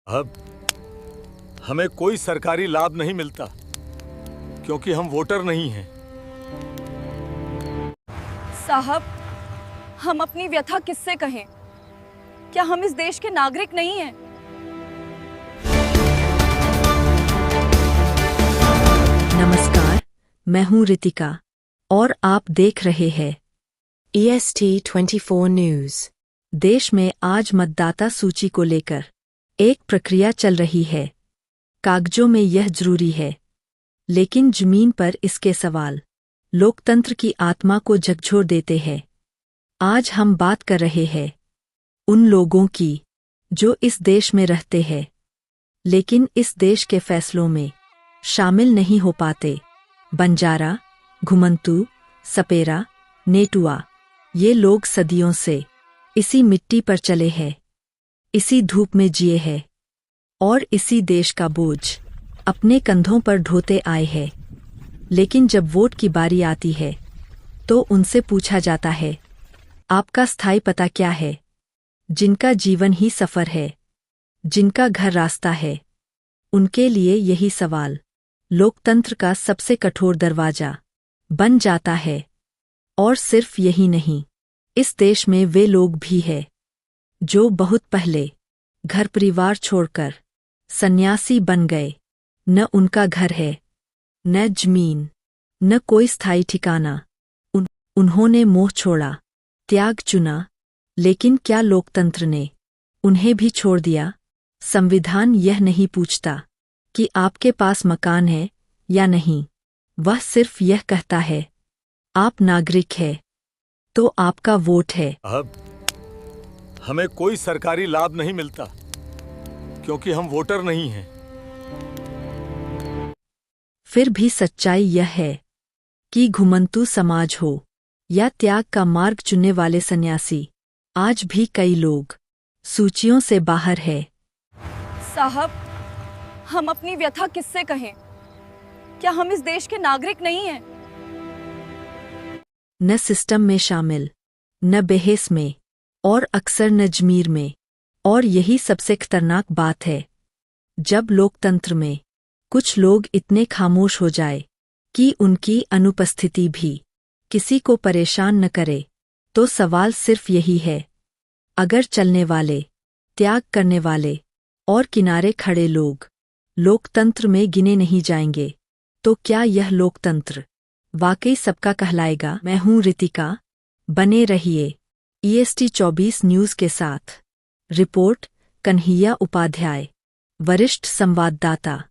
अब हमें कोई सरकारी लाभ नहीं मिलता क्योंकि हम वोटर नहीं हैं। साहब, हम अपनी व्यथा किससे कहें? क्या हम इस देश के नागरिक नहीं हैं? नमस्कार, मैं हूं रितिका और आप देख रहे हैं EST24 न्यूज। देश में आज मतदाता सूची को लेकर एक प्रक्रिया चल रही है। कागजों में यह जरूरी है, लेकिन जमीन पर इसके सवाल लोकतंत्र की आत्मा को झकझोर देते हैं। आज हम बात कर रहे हैं उन लोगों की जो इस देश में रहते हैं, लेकिन इस देश के फैसलों में शामिल नहीं हो पाते। बंजारा, घुमंतू, सपेरा, नेटुआ, ये लोग सदियों से इसी मिट्टी पर चले हैं, इसी धूप में जिए हैं और इसी देश का बोझ अपने कंधों पर ढोते आए हैं। लेकिन जब वोट की बारी आती है तो उनसे पूछा जाता है, आपका स्थायी पता क्या है? जिनका जीवन ही सफर है, जिनका घर रास्ता है, उनके लिए यही सवाल लोकतंत्र का सबसे कठोर दरवाजा बन जाता है। और सिर्फ यही नहीं, इस देश में वे लोग भी हैं जो बहुत पहले घर परिवार छोड़कर सन्यासी बन गए। न उनका घर है, न जमीन, न कोई स्थायी ठिकाना। उन्होंने मोह छोड़ा, त्याग चुना, लेकिन क्या लोकतंत्र ने उन्हें भी छोड़ दिया? संविधान यह नहीं पूछता कि आपके पास मकान है या नहीं, वह सिर्फ यह कहता है आप नागरिक हैं, तो आपका वोट है। अब हमें कोई सरकारी लाभ नहीं मिलता क्योंकि हम वोटर नहीं हैं। फिर भी सच्चाई यह है कि घुमंतू समाज हो या त्याग का मार्ग चुनने वाले सन्यासी, आज भी कई लोग सूचियों से बाहर है। साहब, हम अपनी व्यथा किससे कहें? क्या हम इस देश के नागरिक नहीं हैं? न सिस्टम में शामिल, न बहस में, और अक्सर न जमीर में। और यही सबसे खतरनाक बात है, जब लोकतंत्र में कुछ लोग इतने खामोश हो जाए कि उनकी अनुपस्थिति भी किसी को परेशान न करे, तो सवाल सिर्फ यही है, अगर चलने वाले, त्याग करने वाले और किनारे खड़े लोग लोकतंत्र में गिने नहीं जाएंगे, तो क्या यह लोकतंत्र वाकई सबका कहलाएगा? मैं हूं रितिका, बने रहिए EST24 न्यूज के साथ। रिपोर्ट कन्हैया उपाध्याय, वरिष्ठ संवाददाता।